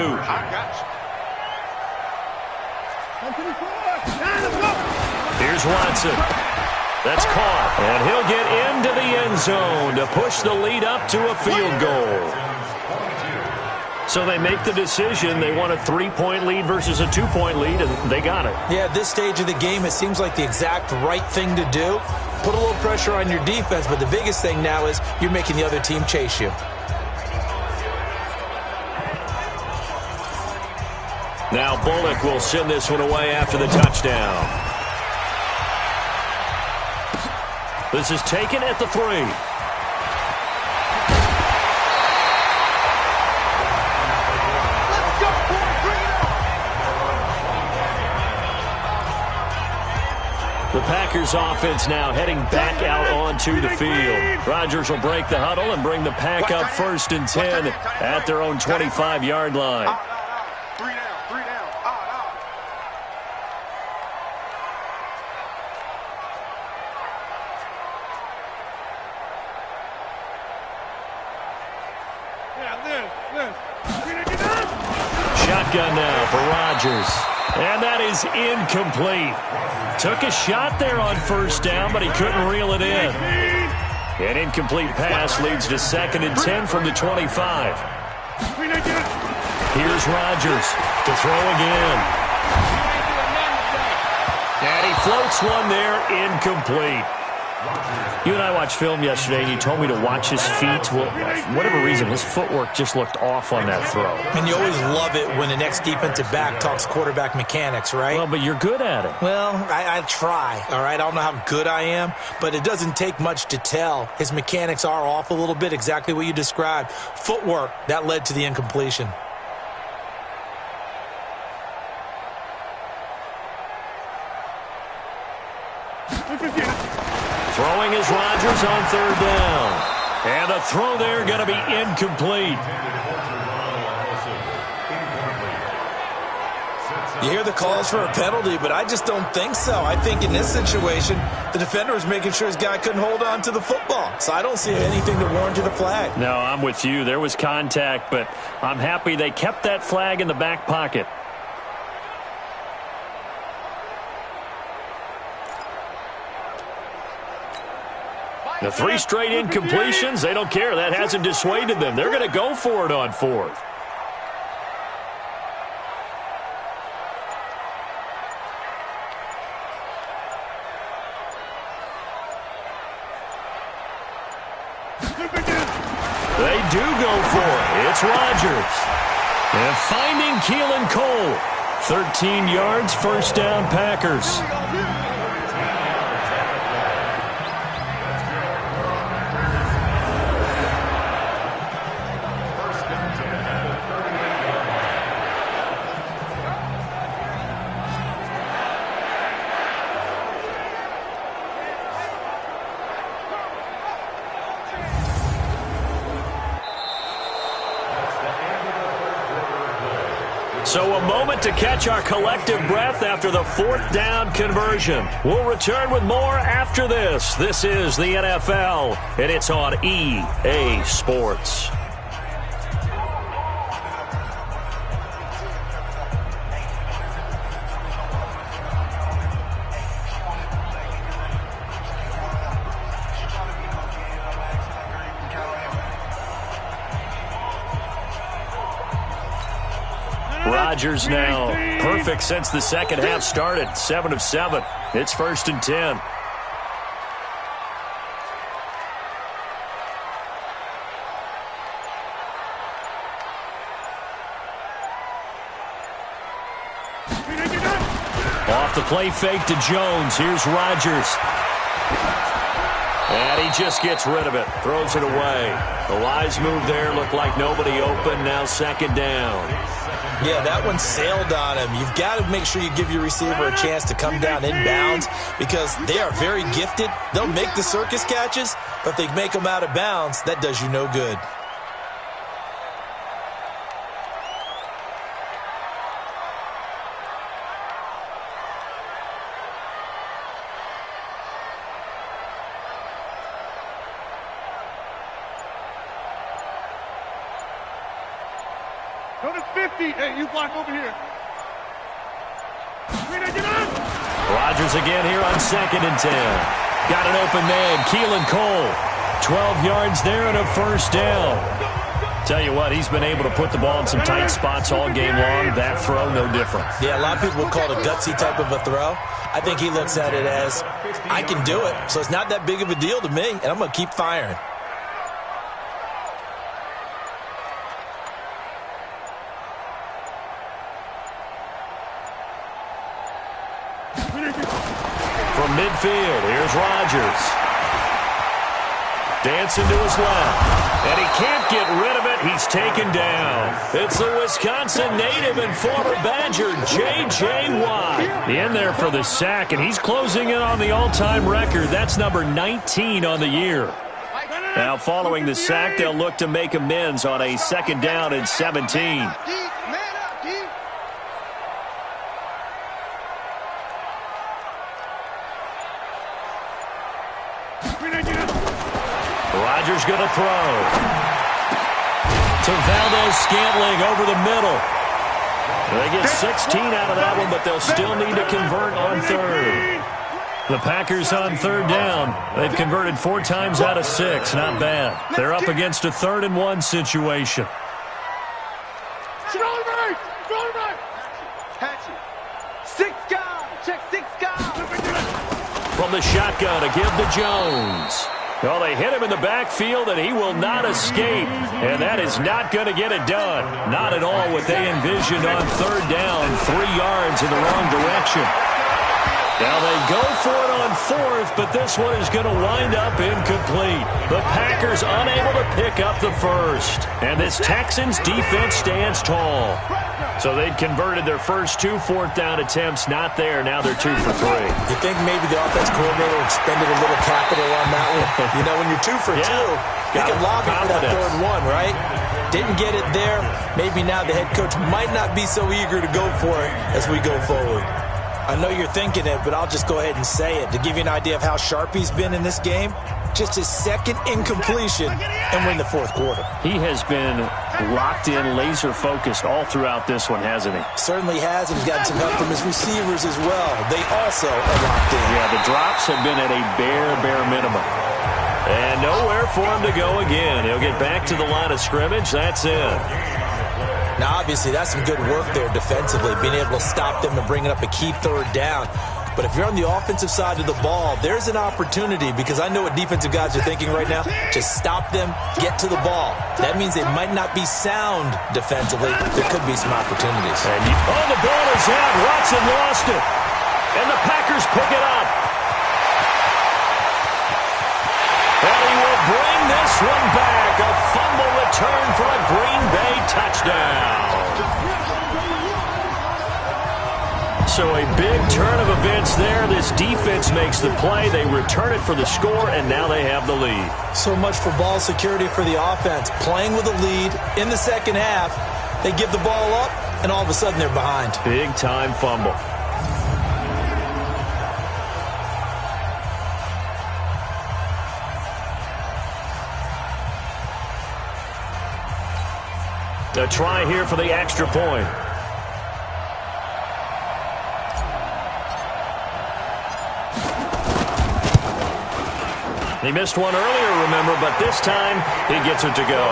Here's Watson. That's caught. And he'll get into the end zone to push the lead up to a field goal. So they make the decision. They want a 3-point lead versus a 2-point lead, and they got it. Yeah, at this stage of the game, it seems like the exact right thing to do. Put a little pressure on your defense, but the biggest thing now is you're making the other team chase you. Now Bullock will send this one away after the touchdown. This is taken at the 3. The Packers offense now heading back out onto the field. Rodgers will break the huddle and bring the pack up 1st and 10 at their own 25-yard line. Shotgun now for Rodgers. And that is incomplete. Took a shot there on 1st down, but he couldn't reel it in. An incomplete pass leads to 2nd and 10 from the 25. Here's Rodgers to throw again. And he floats one there, incomplete. You and I watched film yesterday, and you told me to watch his feet. Well, for whatever reason, his footwork just looked off on that throw. And you always love it when the next defensive back talks quarterback mechanics, right? Well, but you're good at it. Well, I try, all right? I don't know how good I am, but it doesn't take much to tell. His mechanics are off a little bit, exactly what you described. Footwork, that led to the incompletion. Throwing is Rodgers on 3rd down. And the throw there going to be incomplete. You hear the calls for a penalty, but I just don't think so. I think in this situation, the defender was making sure his guy couldn't hold on to the football. So I don't see anything to warrant you the flag. No, I'm with you. There was contact, but I'm happy they kept that flag in the back pocket. The 3 straight incompletions, they don't care. That hasn't dissuaded them. They're going to go for it on 4th. They do go for it. It's Rodgers. And finding Keelan Cole. 13 yards, first down, Packers. So a moment to catch our collective breath after the 4th down conversion. We'll return with more after this. This is the NFL, and it's on EA Sports. Rodgers now perfect since the second half started. 7 of 7. It's 1st and 10. Off the play fake to Jones. Here's Rodgers. And he just gets rid of it. Throws it away. The wise move there. Looked like nobody open. Now 2nd down. Yeah, that one sailed on him. You've got to make sure you give your receiver a chance to come down inbounds because they are very gifted. They'll make the circus catches, but if they make them out of bounds, that does you no good. Go to 50. Hey, you block over here. Rodgers again here on 2nd and 10. Got an open man, Keelan Cole. 12 yards there and a 1st down. Tell you what, he's been able to put the ball in some tight spots all game long. That throw, no different. Yeah, a lot of people would call it a gutsy type of a throw. I think he looks at it as, I can do it, so it's not that big of a deal to me, and I'm going to keep firing. From midfield, here's Rodgers. Dancing to his left. And he can't get rid of it. He's taken down. It's the Wisconsin native and former Badger, J.J. Watt. In there for the sack, and he's closing in on the all-time record. That's number 19 on the year. Now, following the sack, they'll look to make amends on a 2nd down and 17. Rodgers going to throw. To Valdez-Scantling over the middle. They get 16 out of that one, but they'll still need to convert on 3rd. The Packers on 3rd down. They've converted 4 times out of 6. Not bad. They're up against a 3rd and 1 situation. From the shotgun to give to Jones. Well, they hit him in the backfield, and he will not escape. And that is not going to get it done. Not at all what they envisioned on 3rd down. 3 yards in the wrong direction. Now they go for it on 4th, but this one is going to wind up incomplete. The Packers unable to pick up the 1st. And this Texans defense stands tall. So they'd converted their first 2 4th down attempts. Not there. Now they're 2 for 3. You think maybe the offense coordinator expended a little capital on that one? You know, when you're 2 for 2, you can lob it for that 3rd and 1, right? Didn't get it there. Maybe now the head coach might not be so eager to go for it as we go forward. I know you're thinking it, but I'll just go ahead and say it. To give you an idea of how sharp he's been in this game, just his second incompletion, and we're in the fourth quarter. He has been locked in, laser-focused all throughout this one, hasn't he? Certainly has, and he's got some help from his receivers as well. They also are locked in. Yeah, the drops have been at a bare minimum. And nowhere for him to go again. He'll get back to the line of scrimmage. That's it. Now, obviously, that's some good work there defensively, being able to stop them and bringing up a key third down. But if you're on the offensive side of the ball, there's an opportunity, because I know what defensive guys are thinking right now. Just stop them, get to the ball. That means they might not be sound defensively. There could be some opportunities. And the ball is out. Watson lost it. And the Packers pick it up. And he will bring this one back. A fumble return for a Green Bay touchdown. So a big turn of events there. This defense makes the play. They return it for the score, and now they have the lead. So much for ball security for the offense. Playing with a lead in the second half, they give the ball up, and all of a sudden they're behind. Big-time fumble. A try here for the extra point. He missed one earlier, remember, but this time he gets it to go.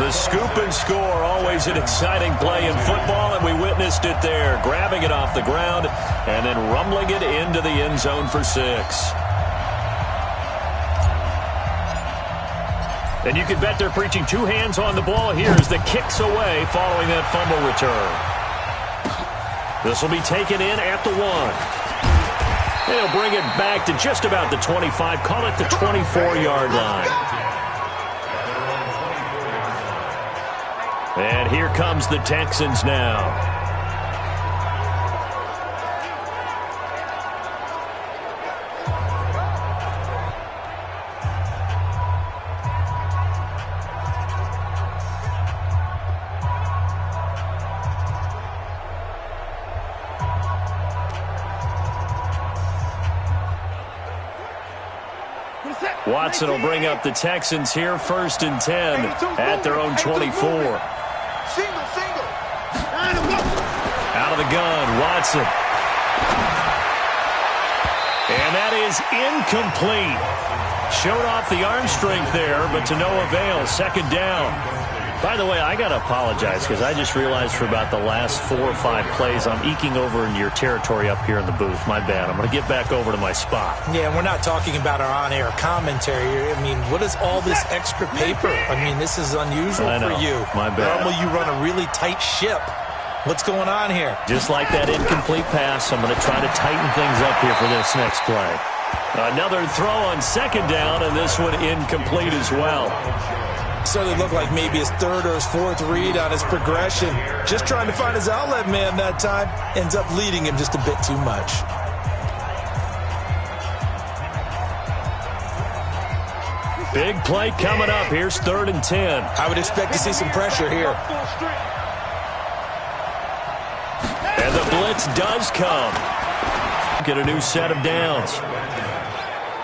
The scoop and score, always an exciting play in football, and we witnessed it there, grabbing it off the ground and then rumbling it into the end zone for 6. And you can bet they're preaching two hands on the ball here as the kick's away following that fumble return. This will be taken in at the 1. They'll bring it back to just about the 25, call it the 24-yard line. And here comes the Texans now. Watson will bring up the Texans here, 1st and 10 at their own 24. Out of the gun, Watson. And that is incomplete. Showed off the arm strength there, but to no avail. 2nd down. By the way, I got to apologize because I just realized for about the last 4 or 5 plays, I'm eking over in your territory up here in the booth. My bad. I'm going to get back over to my spot. Yeah, and we're not talking about our on-air commentary here. I mean, what is all this extra paper? I mean, this is unusual for you. My bad. Normally you run a really tight ship. What's going on here? Just like that incomplete pass, I'm going to try to tighten things up here for this next play. Another throw on 2nd down, and this one incomplete as well. Certainly looked like maybe his 3rd or his 4th read on his progression. Just trying to find his outlet man that time. Ends up leading him just a bit too much. Big play coming up. Here's 3rd and 10. I would expect to see some pressure here. And the blitz does come. Get a new set of downs.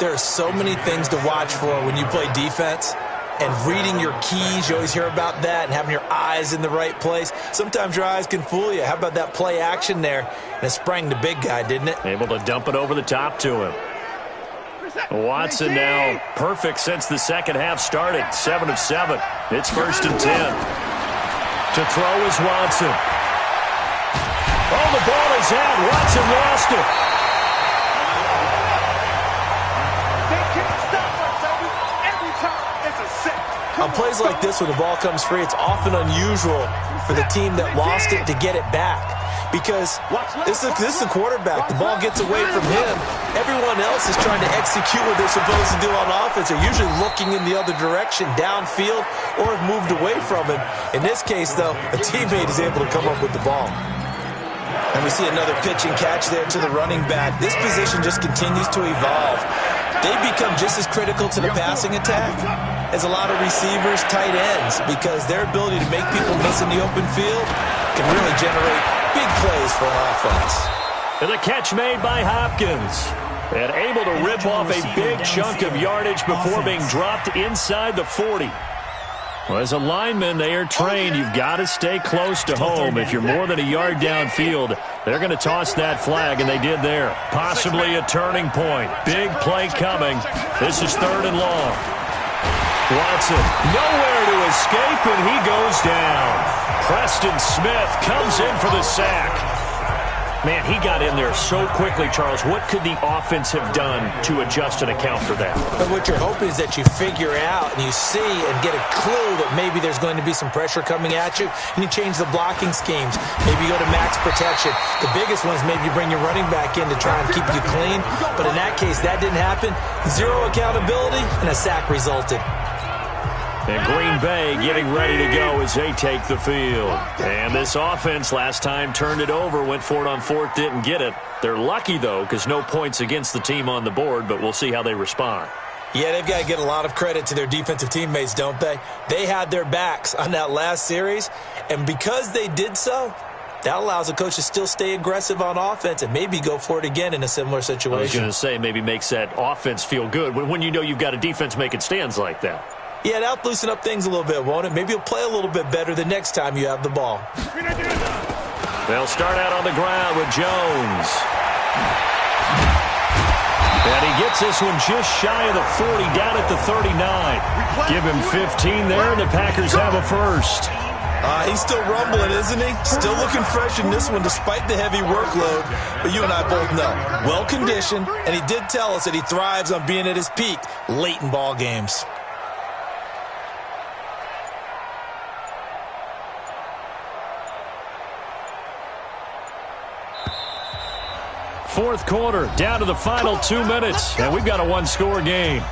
There are so many things to watch for when you play defense. And reading your keys, you always hear about that, and having your eyes in the right place. Sometimes your eyes can fool you. How about that play action there? And it sprang the big guy, didn't it? Able to dump it over the top to him. Watson now perfect since the second half started. 7 of 7. It's 1st and 10. To throw is Watson. Oh, the ball is out. Watson lost it. On plays like this, when the ball comes free, it's often unusual for the team that lost it to get it back. Because this is the quarterback. The ball gets away from him. Everyone else is trying to execute what they're supposed to do on offense. They're usually looking in the other direction, downfield, or have moved away from him. In this case, though, a teammate is able to come up with the ball. And we see another pitch and catch there to the running back. This position just continues to evolve. They become just as critical to the passing attack is a lot of receivers, tight ends, because their ability to make people miss in the open field can really generate big plays for an offense. And the catch made by Hopkins. And able to rip off a big chunk of yardage before being dropped inside the 40. Well, as a lineman, they are trained. You've got to stay close to home. If you're more than a yard downfield, they're going to toss that flag, and they did there. Possibly a turning point. Big play coming. This is 3rd and long. Watson, nowhere to escape, and he goes down. Preston Smith comes in for the sack. Man, he got in there so quickly, Charles. What could the offense have done to adjust and account for that? But what you're hoping is that you figure out and you see and get a clue that maybe there's going to be some pressure coming at you, and you change the blocking schemes. Maybe you go to max protection. The biggest one is maybe you bring your running back in to try and keep you clean. But in that case, that didn't happen. 0 accountability, and a sack resulted. And Green Bay getting ready to go as they take the field. And this offense last time turned it over, went for it on 4th, didn't get it. They're lucky, though, because no points against the team on the board, but we'll see how they respond. Yeah, they've got to get a lot of credit to their defensive teammates, don't they? They had their backs on that last series, and because they did so, that allows the coach to still stay aggressive on offense and maybe go for it again in a similar situation. I was going to say, maybe makes that offense feel good when you know you've got a defense making stands like that. Yeah, that'll loosen up things a little bit, won't it? Maybe you'll play a little bit better the next time you have the ball. They'll start out on the ground with Jones. And he gets this one just shy of the 40, down at the 39. Give him 15 there, and the Packers have a first. He's still rumbling, isn't he? Still looking fresh in this one despite the heavy workload. But you and I both know, well-conditioned, and he did tell us that he thrives on being at his peak late in ball games. Fourth quarter, down to the final 2 minutes, and we've got a one-score game.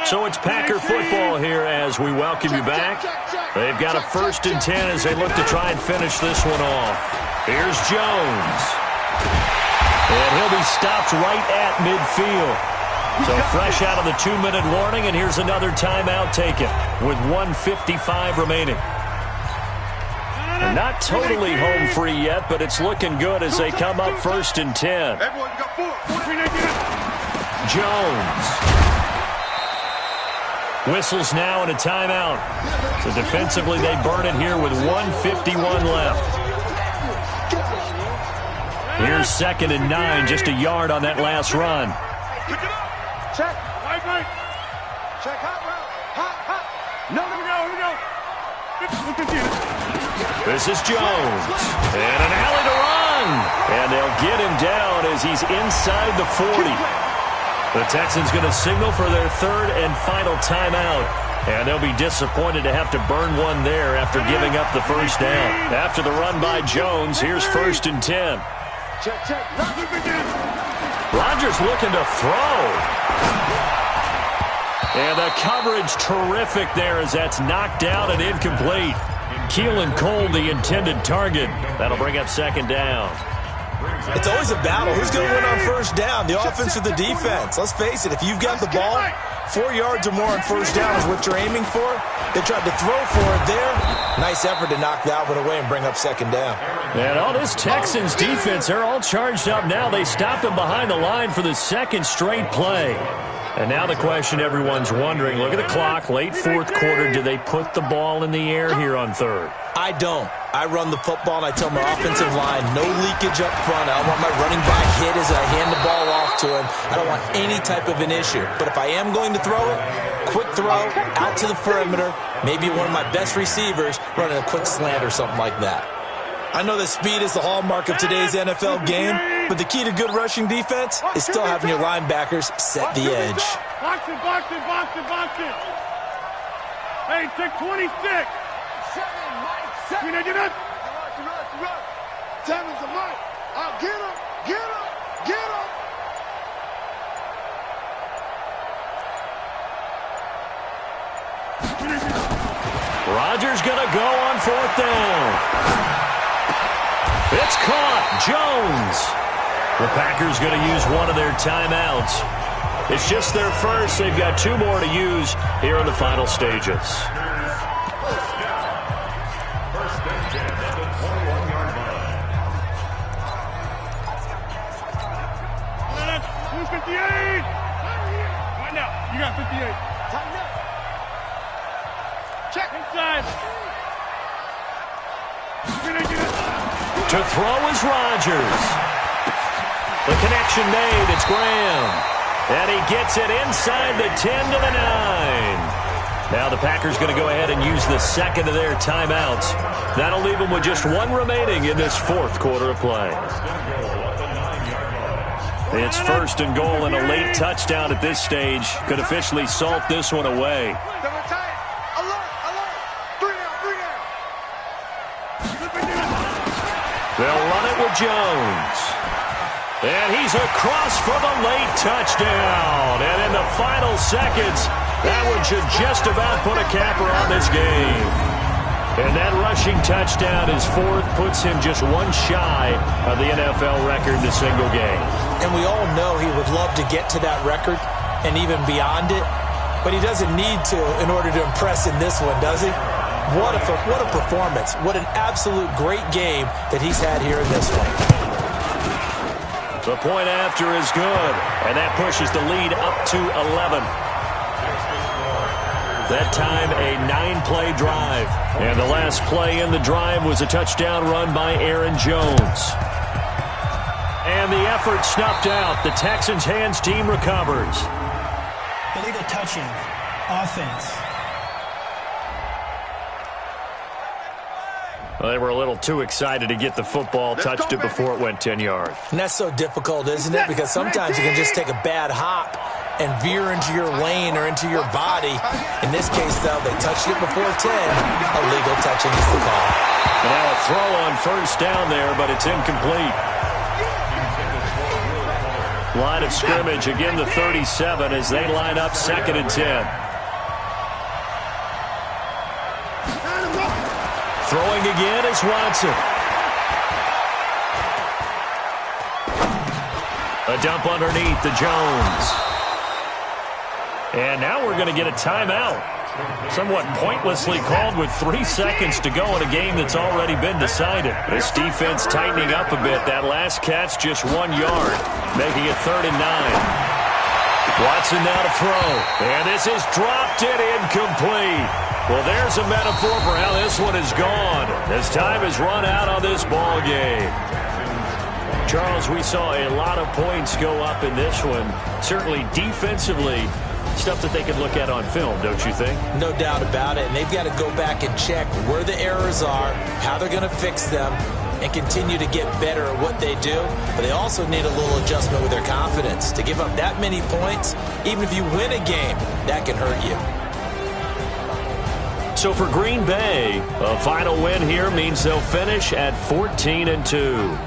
So it's Packer football here as we welcome you back. They've got a 1st and 10 as they look to try and finish this one off. Here's Jones. And he'll be stopped right at midfield. So fresh out of the 2-minute warning, and here's another timeout taken with 1:55 remaining. And not totally home free yet, but it's looking good as they come up 1st and 10. Jones. Whistles now and a timeout. So defensively, they burn it here with 1:51 left. Here's 2nd and 9, just a yard on that last run. Check. Right. Check. Hot. No, here we go. This is Jones. And an alley to run. And they'll get him down as he's inside the 40. The Texans going to signal for their 3rd and final timeout. And they'll be disappointed to have to burn one there after giving up the first down. After the run by Jones, here's 1st and 10. Check. Rodgers looking to throw. And the coverage terrific there as that's knocked down and incomplete. Keelan Cole, the intended target. That'll bring up 2nd down. It's always a battle. Who's going to win on 1st down, the offense or the defense? Let's face it, if you've got the ball, 4 yards or more on 1st down is what you're aiming for. They tried to throw for it there. Nice effort to knock that one away and bring up 2nd down. And all this Texans defense, they're all charged up now. They stopped them behind the line for the 2nd straight play. And now the question everyone's wondering, look at the clock, late 4th quarter, do they put the ball in the air here on 3rd? I don't. I run the football, and I tell my offensive line, no leakage up front. I don't want my running back hit as I hand the ball off to him. I don't want any type of an issue. But if I am going to throw it, quick throw, out to the perimeter, maybe one of my best receivers running a quick slant or something like that. I know that speed is the hallmark of today's NFL game, but the key to good rushing defense is still having your linebackers set the edge. Box it. Hey, take 26. Get up. Tammy's a mic. Get him. Rodgers going to go on 4th down. It's caught. Jones. The Packers going to use one of their timeouts. It's just their first. They've got 2 more to use here in the final stages. First and 10 at the 21-yard line. Who's 58? Right now. You got 58. Tighten up. Check inside. To throw is Rodgers. The connection made. It's Graham. And he gets it inside the 10 to the 9. Now the Packers going to go ahead and use the second of their timeouts. That'll leave them with just 1 remaining in this 4th quarter of play. It's 1st and goal, and a late touchdown at this stage could officially salt this one away. They'll run it with Jones. And he's across for the late touchdown. And in the final seconds, that one should just about put a capper on this game. And that rushing touchdown, his 4th, puts him just 1 shy of the NFL record in a single game. And we all know he would love to get to that record and even beyond it. But he doesn't need to in order to impress in this one, does he? What a performance. What an absolute great game that he's had here in this one. The point after is good, and that pushes the lead up to 11. That time, a 9-play drive. And the last play in the drive was a touchdown run by Aaron Jones. And the effort snuffed out. The Texans' hands team recovers. Illegal touching. Offense. Well, they were a little too excited to get the football, touched it before it went 10 yards. And that's so difficult, isn't it? Because sometimes you can just take a bad hop and veer into your lane or into your body. In this case, though, they touched it before 10. Illegal touching is the call. Now a throw on 1st down there, but it's incomplete. Line of scrimmage, again the 37 as they line up 2nd and 10. Throwing again is Watson. A dump underneath to Jones. And now we're going to get a timeout. Somewhat pointlessly called with 3 seconds to go in a game that's already been decided. This defense tightening up a bit. That last catch just 1 yard, making it 3rd and 9. Watson now to throw. And this is dropped it incomplete. Well, there's a metaphor for how this one is gone. As time has run out on this ball game. Charles, we saw a lot of points go up in this one. Certainly defensively, stuff that they can look at on film, don't you think? No doubt about it. And they've got to go back and check where the errors are, how they're going to fix them, and continue to get better at what they do. But they also need a little adjustment with their confidence. To give up that many points, even if you win a game, that can hurt you. So for Green Bay, a final win here means they'll finish at 14-2.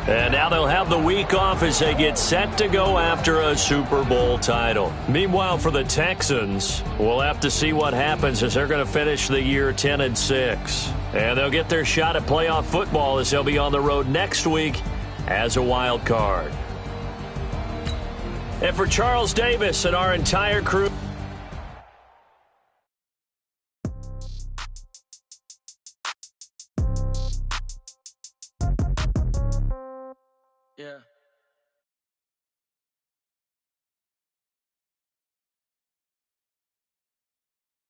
And now they'll have the week off as they get set to go after a Super Bowl title. Meanwhile, for the Texans, we'll have to see what happens as they're going to finish the year 10-6. And they'll get their shot at playoff football as they'll be on the road next week as a wild card. And for Charles Davis and our entire crew,